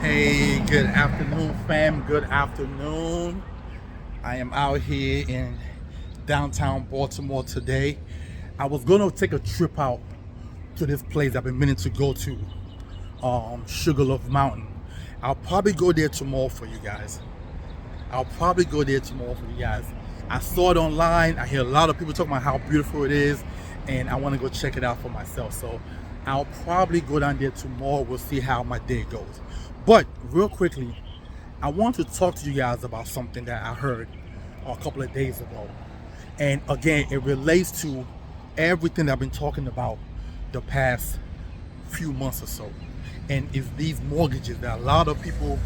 Hey, good afternoon, fam. Good afternoon. I am out here in downtown Baltimore today. I was gonna take a trip out to this place I've been meaning to go to, Sugarloaf Mountain. I'll probably go there tomorrow for you guys. I saw it online. I hear a lot of people talking about how beautiful it is, and I want to go check it out for myself. So I'll probably go down there tomorrow. We'll see how my day goes. But real quickly, I want to talk to you guys about something that I heard a couple of days ago. And again, it relates to everything I've been talking about the past few months or so. And it's these mortgages that a lot of people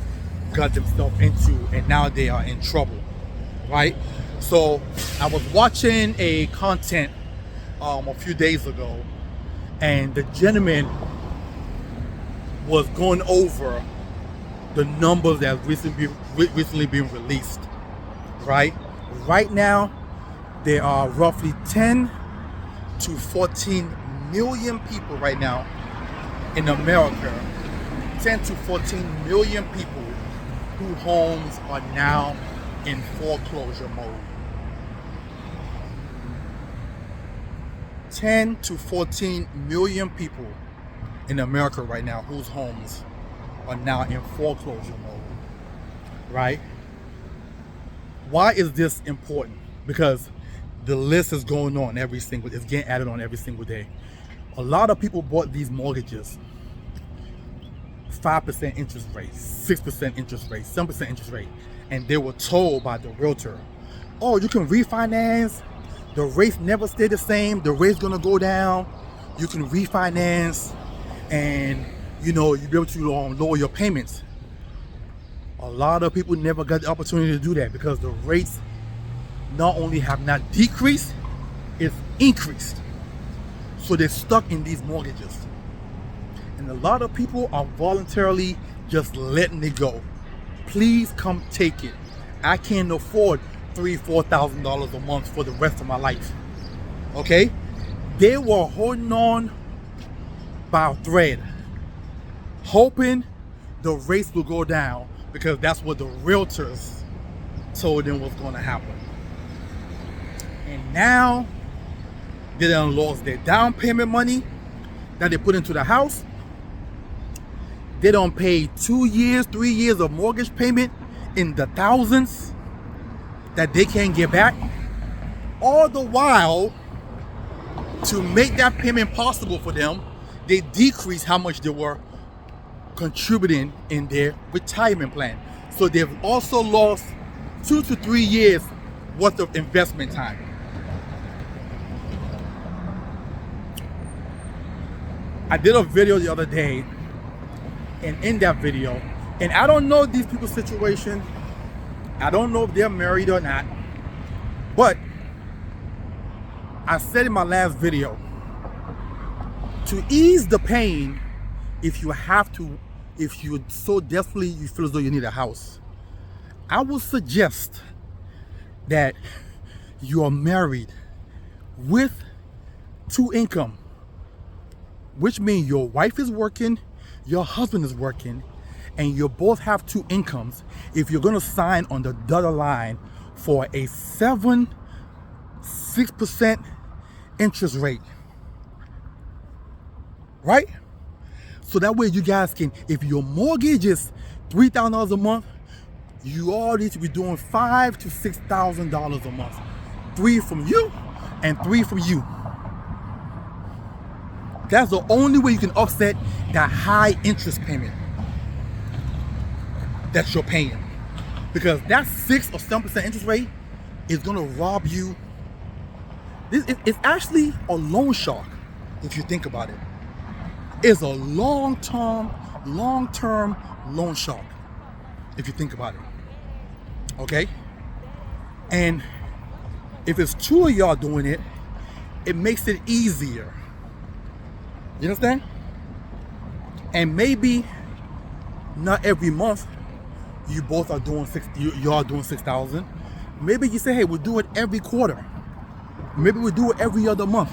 got themselves into, and now they are in trouble, right? So I was watching a content a few days ago, and the gentleman was going over the numbers that recently been released, right? Right now, there are roughly 10 to 14 million people right now in America. 10 to 14 million people whose homes are now in foreclosure mode. 10 to 14 million people in America right now whose homes are now in foreclosure mode, right? Why is this important? Because the list is going on it's getting added on every single day. A lot of people bought these mortgages 5% interest rate, 6% interest rate, 7% interest rate, and they were told by the realtor, oh, you can refinance, the rates never stay the same, the rate's gonna go down, you can refinance, and you'll be able to lower your payments. A lot of people never got the opportunity to do that because the rates not only have not decreased, it's increased. So they're stuck in these mortgages. And a lot of people are voluntarily just letting it go. Please come take it. I can't afford $3,000-$4,000 a month for the rest of my life. Okay? They were holding on by a thread, hoping the rates will go down because that's what the realtors told them was going to happen. And now they done lost their down payment money that they put into the house. They don't pay 2 years, 3 years of mortgage payment in the thousands that they can't get back. All the while, to make that payment possible for them, they decrease how much they were contributing in their retirement plan. So they've also lost 2 to 3 years worth of investment time. I did a video the other day, and in that video, and I don't know these people's situation, I don't know if they're married or not, but I said in my last video, to ease the pain, if you so desperately you feel as though you need a house, I would suggest that you are married with 2 income, which means your wife is working, your husband is working, and you both have 2 incomes. If you're gonna sign on the dotted line for a 6% interest rate, right? So that way you guys can, if your mortgage is $3,000 a month, you all need to be doing $5,000 to $6,000 a month. 3 from you and 3 from you. That's the only way you can offset that high interest payment that you're paying. Because that 6 or 7% interest rate is gonna rob you. It's actually a loan shark, if you think about it. It's a long-term loan shark, if you think about it. Okay? And if it's 2 of y'all doing it, it makes it easier. You understand? And maybe not every month you both are doing y'all doing 6,000. Maybe you say, hey, we'll do it every quarter. Maybe we'll do it every other month.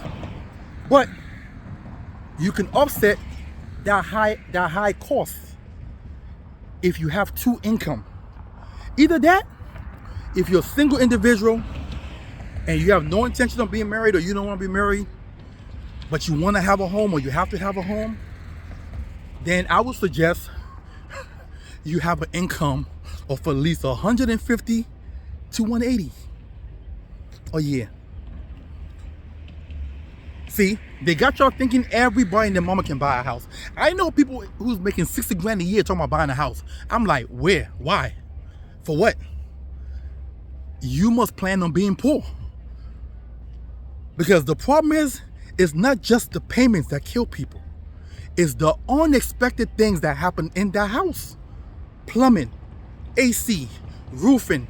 But you can offset that high cost if you have two income. Either that, if you're a single individual and you have no intention of being married, or you don't want to be married, but you want to have a home, or you have to have a home, then I would suggest you have an income of at least 150 to 180 a year. See, they got y'all thinking everybody and their mama can buy a house. I know people who's making 60 grand a year talking about buying a house. I'm like, where? Why? For what? You must plan on being poor. Because the problem is, it's not just the payments that kill people. It's the unexpected things that happen in the house. Plumbing, AC, roofing,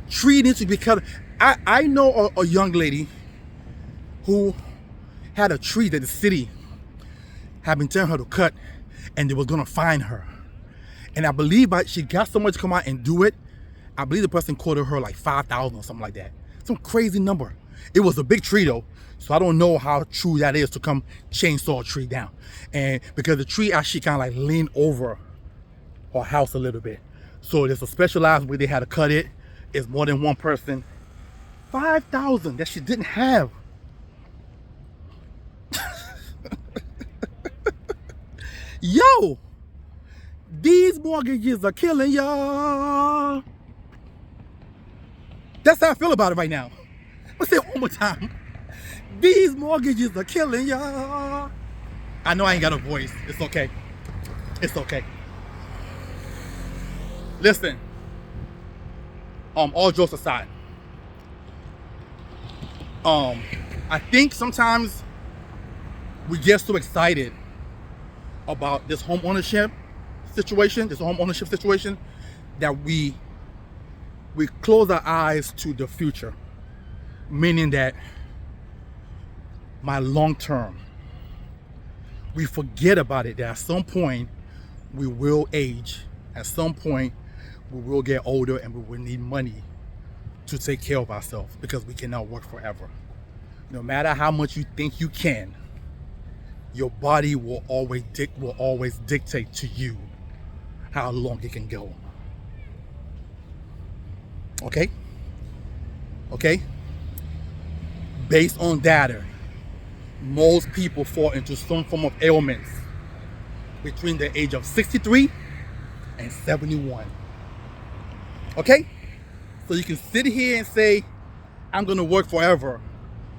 tree needs to be cut. I know a young lady who had a tree that the city had been telling her to cut, and they was gonna fine her. And I believe she got someone to come out and do it. I believe the person quoted her like 5,000 or something like that. Some crazy number. It was a big tree though, so I don't know how true that is to come chainsaw a tree down. And because the tree actually kind of like leaned over her house a little bit. So there's a specialized way they had to cut it. It's more than one person. 5,000 that she didn't have. Yo, these mortgages are killing y'all. That's how I feel about it right now. Let's say it one more time. These mortgages are killing y'all. I know I ain't got a voice. It's okay. It's okay. Listen, all jokes aside, I think sometimes we get so excited about this home ownership situation, that we close our eyes to the future, meaning that my long term, we forget about it, that at some point we will age, at some point we will get older, and we will need money to take care of ourselves, because we cannot work forever. No matter how much you think you can, your body will always dictate to you how long it can go. Okay? Based on data, most people fall into some form of ailments between the age of 63 and 71. Okay? So you can sit here and say, I'm gonna work forever,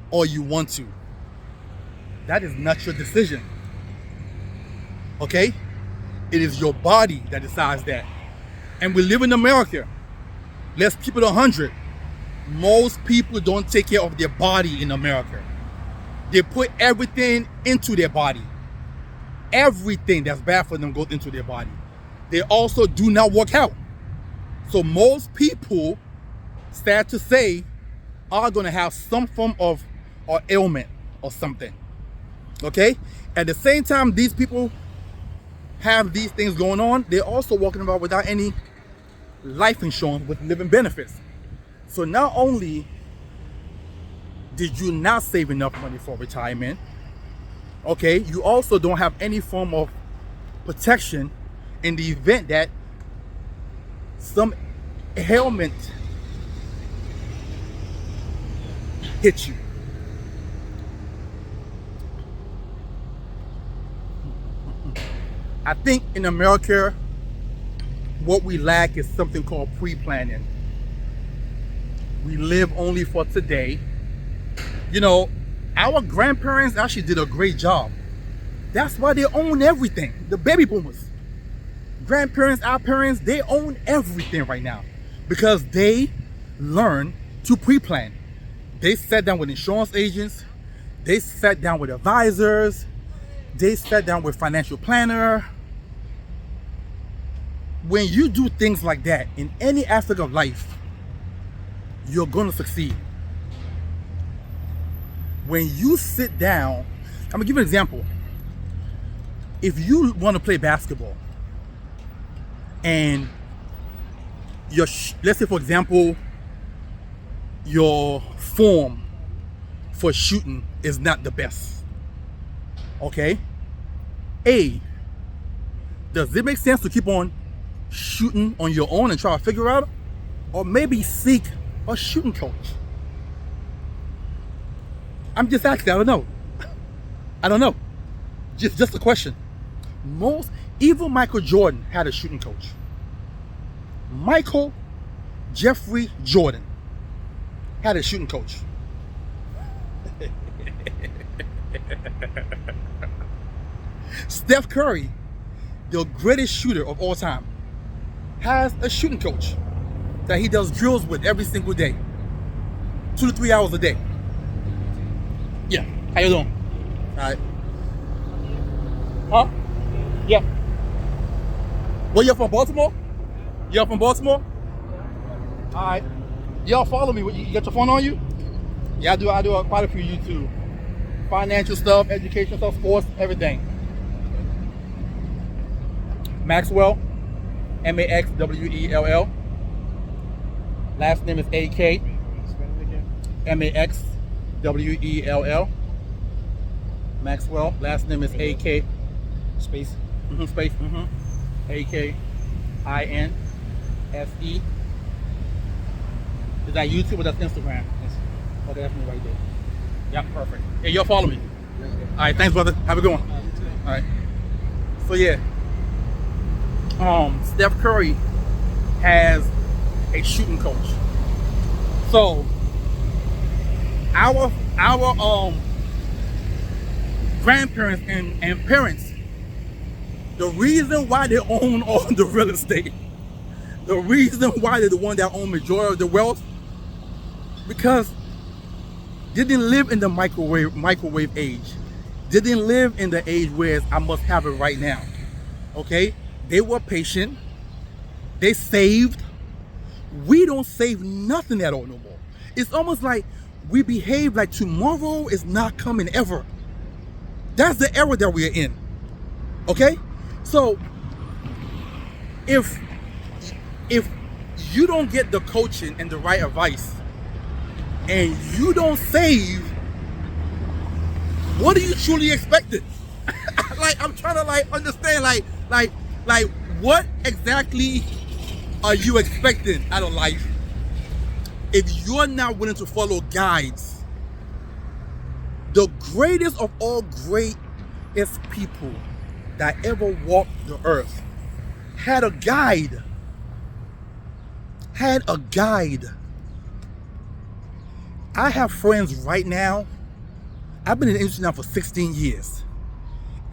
or you want to. That is not your decision. Okay? It is your body that decides that. And we live in America. Let's keep it 100. Most people don't take care of their body in America. They put everything into their body. Everything that's bad for them goes into their body. They also do not work out. So most people, sad to say, are going to have some form of or ailment or something. Okay? At the same time these people have these things going on, they're also walking about without any life insurance with living benefits. So not only did you not save enough money for retirement, okay, you also don't have any form of protection in the event that some ailment hits you. I think in America, what we lack is something called pre-planning. We live only for today. You know, our grandparents actually did a great job. That's why they own everything. The baby boomers, grandparents, our parents, they own everything right now because they learned to pre-plan. They sat down with insurance agents. They sat down with advisors. They sat down with financial planner. When you do things like that in any aspect of life, you're going to succeed. When you sit down, I'm going to give you an example. If you want to play basketball and let's say for example, your form for shooting is not the best. Okay? A, does it make sense to keep on shooting on your own and try to figure out, or maybe seek a shooting coach? I'm just asking. I don't know. I don't know. Just a question. Even Michael Jordan had a shooting coach. Michael Jeffrey Jordan had a shooting coach. Steph Curry, the greatest shooter of all time, has a shooting coach that he does drills with every single day. 2 to 3 hours a day. Yeah. How you doing? All right. Huh? Yeah. Well, you're from Baltimore? You're from Baltimore? All right. Y'all follow me. You got your phone on you? Yeah, I do quite a few YouTube. Financial stuff, education stuff, sports, everything. Maxwell, Maxwell. Last name is AK. Maxwell. Maxwell. Last name is AK. Space. Space. AKINSE. Is that YouTube or that's Instagram? Yes. Okay, that's me right there. Yeah, perfect. Hey, y'all follow me. Yeah. All right, thanks, brother. Have a good one. All right. So yeah, Steph Curry has a shooting coach. So our grandparents and parents, the reason why they own all the real estate, the reason why they're the one that own majority of the wealth, because they didn't live in the microwave age. They didn't live in the age where I must have it right now. Okay? They were patient. They saved. We don't save nothing at all no more. It's almost like we behave like tomorrow is not coming ever. That's the era that we are in. Okay? So if you don't get the coaching and the right advice and you don't save, what are you truly expecting? Like, I'm trying to understand like what exactly are you expecting out of life if you're not willing to follow guides? The greatest of all greatest people that ever walked the earth had a guide. I have friends right now, I've been in the industry now for 16 years,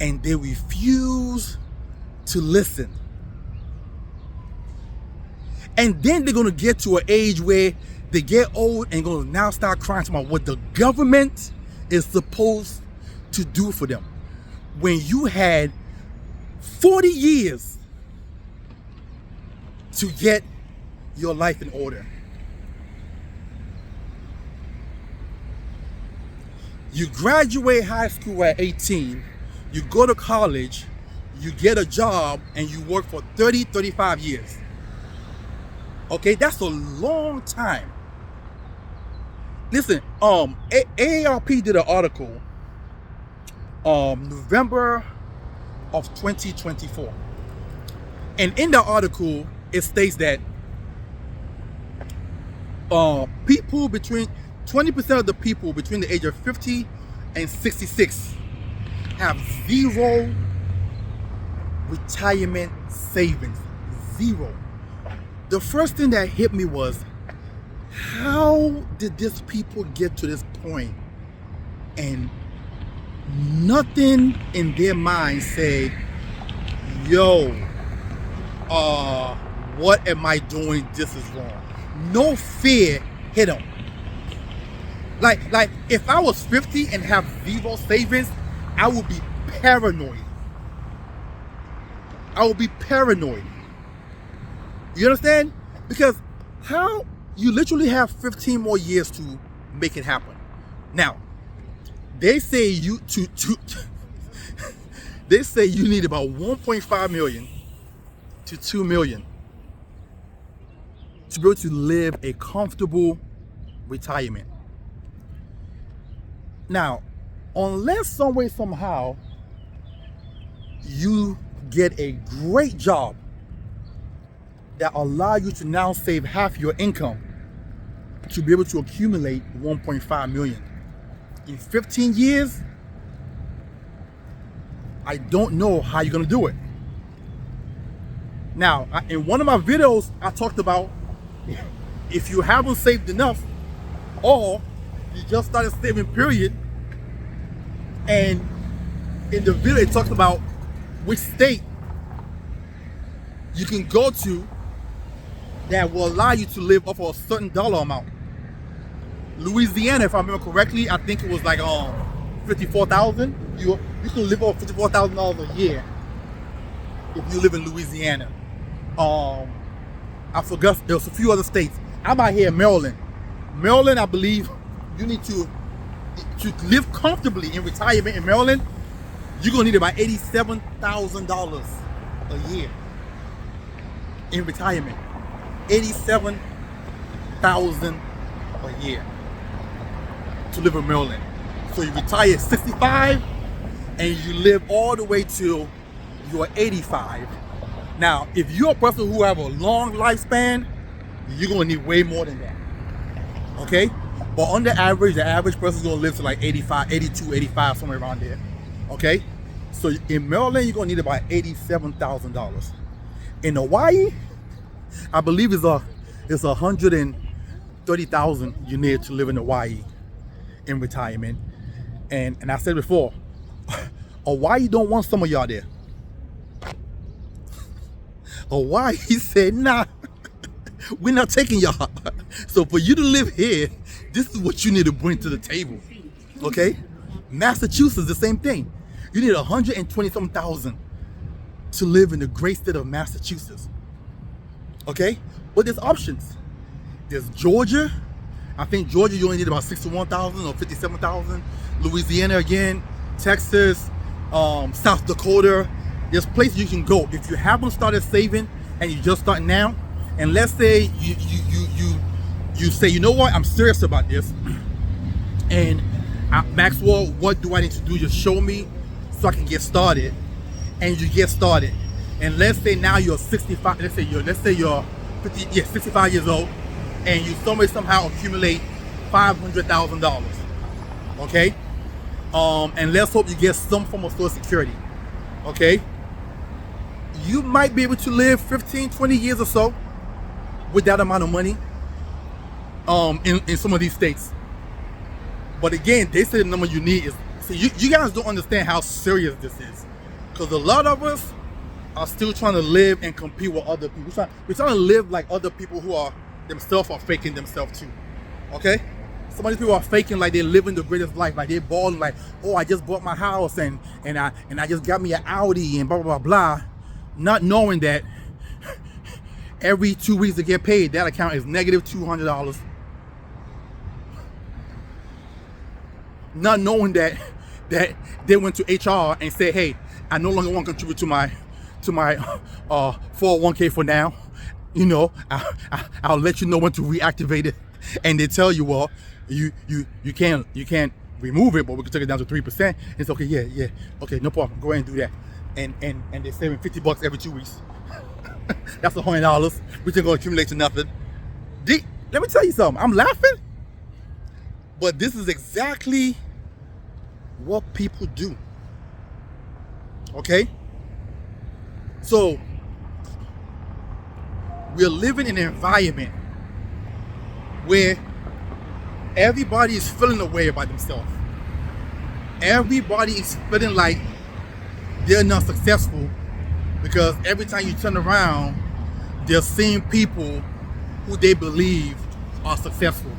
and they refuse to listen. And then they're gonna get to an age where they get old and gonna now start crying about what the government is supposed to do for them. When you had 40 years to get your life in order. You graduate high school at 18, you go to college, you get a job, and you work for 30, 35 years. Okay, that's a long time. Listen, AARP did an article November of 2024. And in the article, it states that people between 20% of the people between the age of 50 and 66 have zero retirement savings. Zero. The first thing that hit me was, how did these people get to this point and nothing in their mind say, yo, what am I doing? This is wrong. No fear hit them. Like if I was 50 and have zero savings, I would be paranoid. You understand? Because how you literally have 15 more years to make it happen. Now, they say you they say you need about 1.5 million to 2 million to be able to live a comfortable retirement. Now, unless some way, somehow, you get a great job that allow you to now save half your income to be able to accumulate 1.5 million. In 15 years, I don't know how you're gonna do it. Now, in one of my videos, I talked about if you haven't saved enough, or you just started saving period, and in the video it talks about which state you can go to that will allow you to live off of a certain dollar amount. Louisiana, if I remember correctly, I think it was like $54,000. You can live off $54,000 a year if you live in Louisiana. I forgot, there was a few other states. I'm out here in Maryland. Maryland, I believe you need to live comfortably in retirement in Maryland. You're gonna need about $87,000 a year in retirement. $87,000 a year to live in Maryland. So you retire at 65 and you live all the way till you're 85. Now, if you're a person who have a long lifespan, you're gonna need way more than that. Okay? But on the average person's gonna live to like 85, 82, 85, somewhere around there. Okay? So in Maryland, you're gonna need about $87,000. In Hawaii, I believe it's 130,000 you need to live in Hawaii in retirement. And I said before, Hawaii don't want some of y'all there. Hawaii said, nah, we're not taking y'all. So for you to live here, this is what you need to bring to the table. Okay? Massachusetts, the same thing. You need 120-something thousand to live in the great state of Massachusetts. Okay? But there's options. There's Georgia. I think Georgia, you only need about 61,000 or 57,000. Louisiana again, Texas, South Dakota. There's places you can go. If you haven't started saving and you just start now, and let's say you say, you know what, I'm serious about this, and Maxwell, what do I need to do? Just show me so I can get started. And you get started. And let's say now you're 65. Let's say you're 65 years old, and you somehow accumulate $500,000. Okay. And let's hope you get some form of Social Security. Okay. You might be able to live 15, 20 years or so with that amount of money in some of these states. But again, they say the number you need is, see, you guys don't understand how serious this is. Because a lot of us are still trying to live and compete with other people. We're trying to live like other people who are themselves are faking themselves too. Okay? Some of these people are faking like they're living the greatest life, like they're balling like, oh, I just bought my house and I just got me an Audi and blah blah blah blah, not knowing that every 2 weeks to get paid, that account is negative $200. Not knowing that they went to HR and said, hey, I no longer want to contribute to my 401k for now. You know, I'll let you know when to reactivate it. And they tell you, well, you can't remove it, but we can take it down to 3%. It's okay, yeah, okay, no problem. Go ahead and do that. And they're saving $50 every 2 weeks. That's $100, which ain't gonna accumulate to nothing. Let me tell you something. I'm laughing, but this is exactly what people do. Okay? So we're living in an environment where everybody is feeling a way about themselves. Everybody is feeling like they're not successful because every time you turn around, they're seeing people who they believe are successful,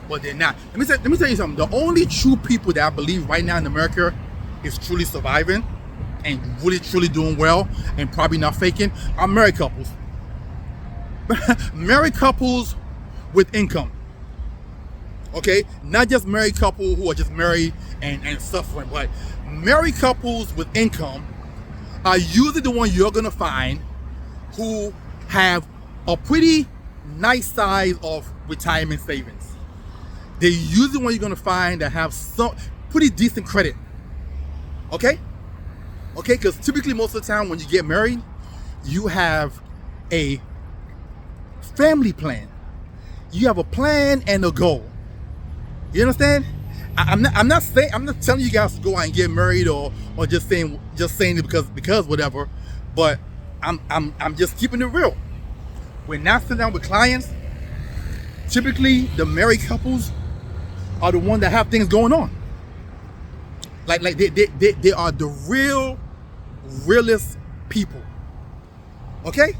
but they're not. Let me tell you something. The only true people that I believe right now in America is truly surviving and really truly doing well and probably not faking are married couples. Married couples with income. Okay, not just married couples who are just married and suffering, but married couples with income are usually the one you're gonna find who have a pretty nice size of retirement savings. They're usually the one you're gonna find that have some pretty decent credit. Okay, because typically most of the time when you get married, you have a family plan. You have a plan and a goal. You understand? I'm not telling you guys to go out and get married or just saying it because whatever. But I'm just keeping it real. When I sit down with clients, typically the married couples are the ones that have things going on. Like they are the realest people. Okay?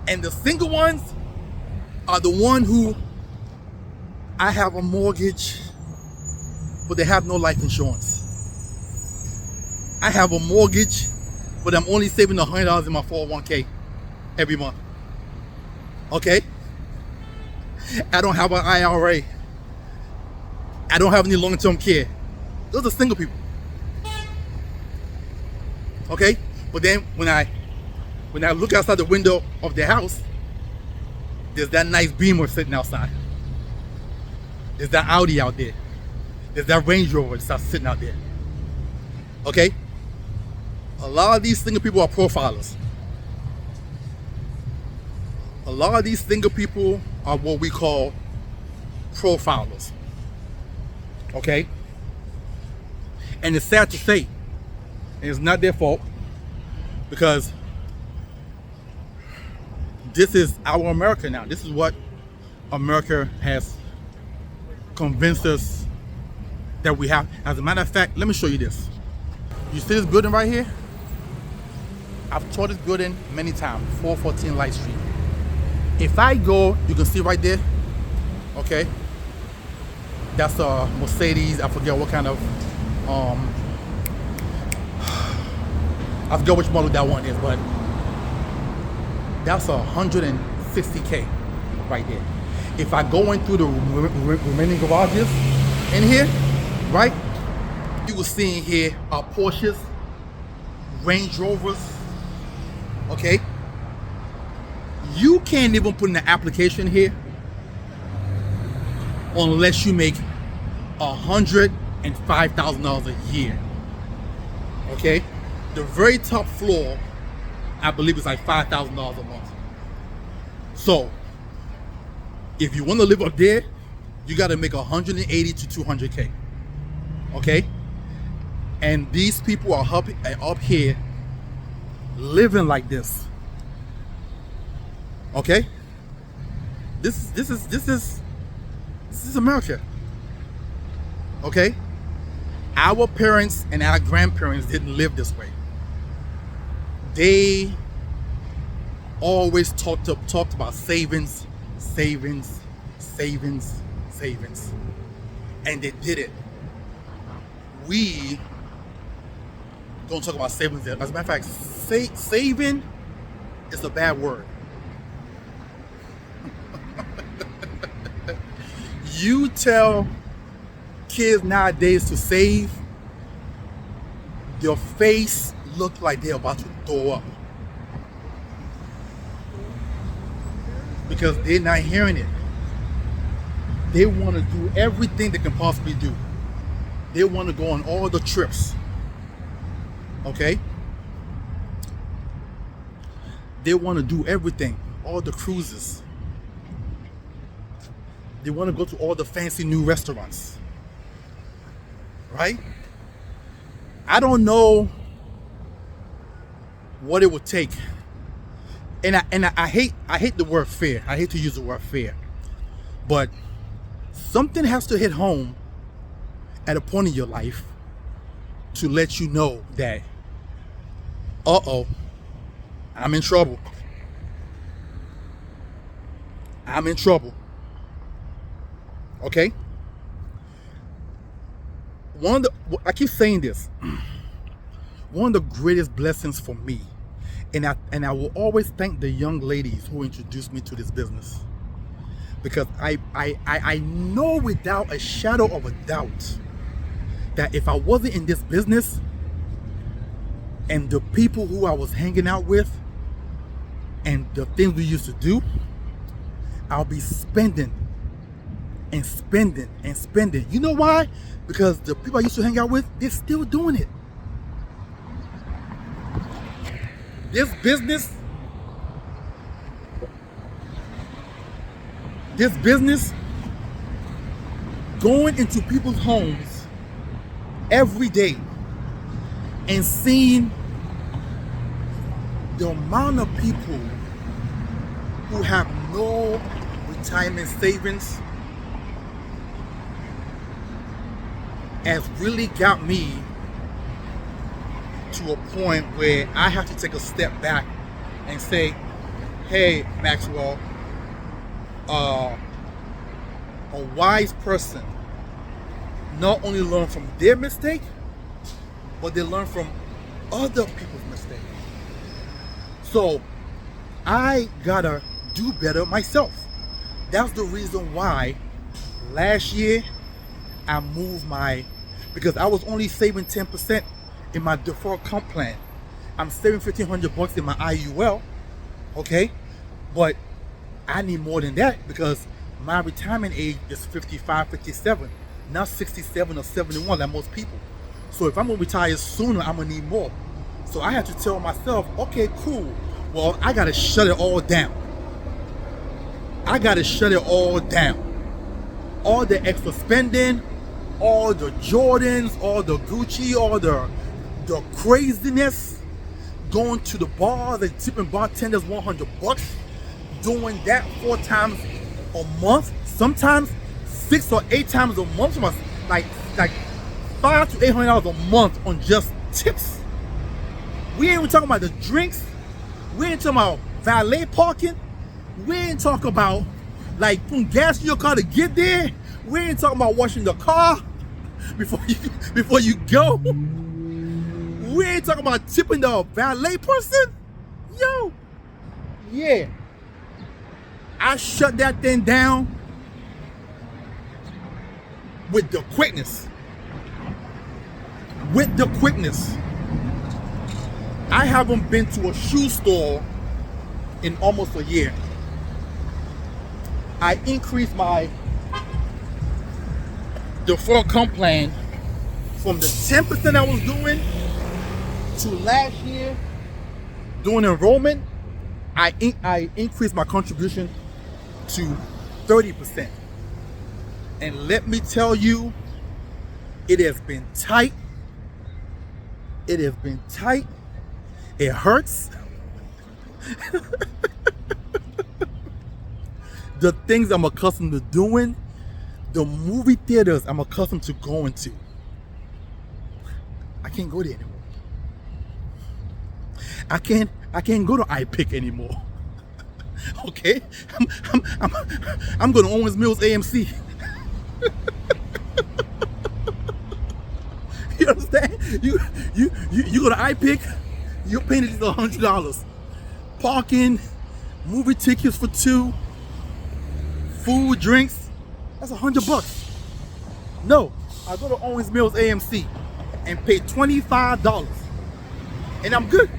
And the single ones are the one who, I have a mortgage, but they have no life insurance. I have a mortgage, but I'm only saving $100 in my 401k every month. Okay? I don't have an IRA. I don't have any long-term care. Those are single people. Okay? But then when I look outside the window of their house, there's that nice Beamer sitting outside. There's that Audi out there. There's that Range Rover that's sitting out there. Okay? A lot of these single people are profilers. A lot of these single people are what we call profilers. Okay? And it's sad to say, and it's not their fault, because this is our America now. This is what America has convinced us that we have. As a matter of fact, let me show you this. You see this building right here? I've toured this building many times, 414 Light Street. If I go, you can see right there, okay? That's a Mercedes, I forget what kind of, I forget which model that one is, but that's 160K right there. If I go in through the remaining garages in here, right, you will see in here are Porsches, Range Rovers, okay? You can't even put in an application here unless you make $105,000 a year, okay? The very top floor, I believe it's like $5,000 a month. So, if you want to live up there, you got to make 180 to 200K, okay? And these people are up here living like this, okay? This is America, okay? Our parents and our grandparents didn't live this way. They always talked about savings, and they did it. We don't talk about savings. As a matter of fact, saving is a bad word. You tell kids nowadays to save, their face look like they're about to throw up, because they're not hearing it. They want to do everything they can possibly do. They want to go on all the trips, okay? They want to do everything, all the cruises. They want to go to all the fancy new restaurants, right? I don't know what it would take, and I hate the word fair. I hate to use the word fair, but something has to hit home at a point in your life to let you know that, I'm in trouble. I'm in trouble. Okay? I keep saying this. One of the greatest blessings for me, and I will always thank the young ladies who introduced me to this business, because I know without a shadow of a doubt that if I wasn't in this business and the people who I was hanging out with and the things we used to do, I'll be spending and spending and spending. You know why? Because the people I used to hang out with, they're still doing it. This business This business, going into people's homes every day and seeing the amount of people who have no retirement savings has really got me to a point where I have to take a step back and say, hey, Maxwell, a wise person not only learn from their mistake, but they learn from other people's mistake. So I gotta do better myself. That's the reason why last year I moved because I was only saving 10% in my deferred comp plan. I'm saving $1,500 in my IUL, okay? But I need more than that because my retirement age is 55, 57, not 67 or 71 like most people. So if I'm gonna retire sooner, I'm gonna need more. So I had to tell myself, okay, cool. Well, I gotta shut it all down. I gotta shut it all down. All the extra spending, all the Jordans, all the Gucci, all the craziness, going to the bar, the tipping bartenders $100, doing that 4 times a month, sometimes 6 or 8 times a month, like $500 to $800 a month on just tips. We ain't even talking about the drinks. We ain't talking about valet parking. We ain't talking about like putting gas in your car to get there. We ain't talking about washing the car before you go. We ain't talking about tipping the valet person. Yo, yeah. I shut that thing down with the quickness. With the quickness. I haven't been to a shoe store in almost a year. I increased my deferred comp plan from the 10% I was doing to last year doing enrollment. I increased my contribution to 30%. And let me tell you, it has been tight. It has been tight. It hurts. The things I'm accustomed to doing, the movie theaters I'm accustomed to going to, I can't go there anymore. I can't go to iPick anymore. Okay, I'm going to Owens Mills AMC. You understand? You go to iPick, you're paying it $100. Parking, movie tickets for 2, food, drinks, that's $100. No, I go to Owens Mills AMC and pay $25, and I'm good.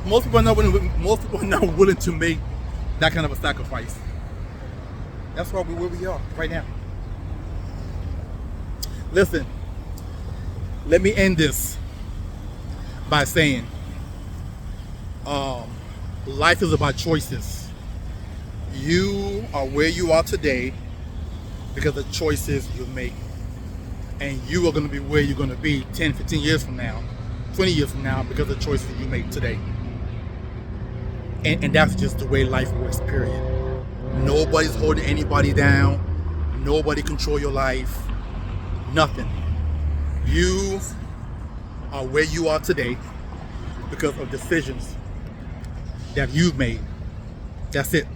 Most people are not willing to make that kind of a sacrifice. That's why we're where we are right now. Listen, let me end this by saying, life is about choices. You are where you are today because of choices you make. And you are going to be where you're going to be 10, 15 years from now, 20 years from now because of choices you make today. And that's just the way life works, period. Nobody's holding anybody down. Nobody control your life. Nothing. You are where you are today because of decisions that you've made. That's it.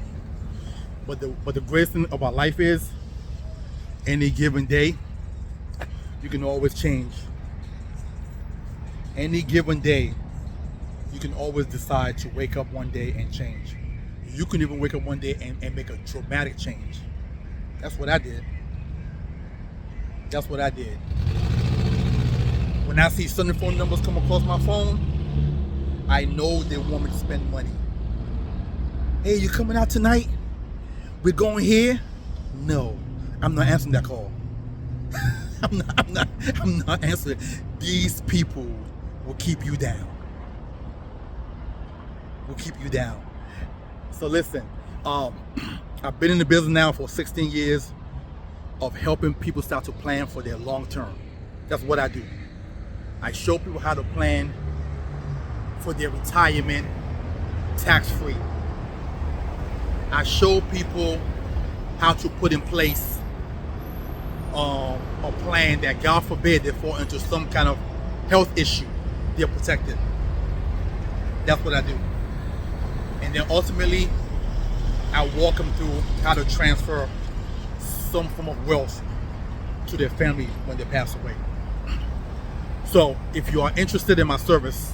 But the greatest thing about life is, any given day, you can always change. Any given day, you can always decide to wake up one day and change. You can even wake up one day and make a dramatic change. That's what I did. That's what I did. When I see certain phone numbers come across my phone, I know they want me to spend money. Hey, you coming out tonight? We're going here? No, I'm not answering that call. I'm not answering. These people will keep you down. Will keep you down. So listen, I've been in the business now for 16 years of helping people start to plan for their long term. That's what I do. I show people how to plan for their retirement tax-free. I show people how to put in place a plan that, God forbid, they fall into some kind of health issue, they're protected. That's what I do. And then ultimately, I walk them through how to transfer some form of wealth to their family when they pass away. So if you are interested in my service,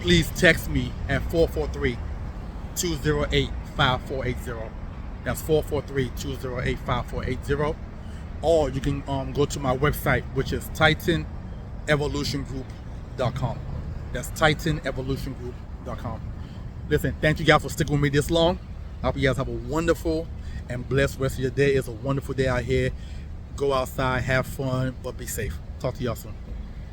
please text me at 443-208-5480. That's 443-208-5480. Or you can go to my website, which is TitanEvolutionGroup.com. That's TitanEvolutionGroup.com. Listen, thank you guys for sticking with me this long. I hope you guys have a wonderful and blessed rest of your day. It's a wonderful day out here. Go outside, have fun, but be safe. Talk to y'all soon.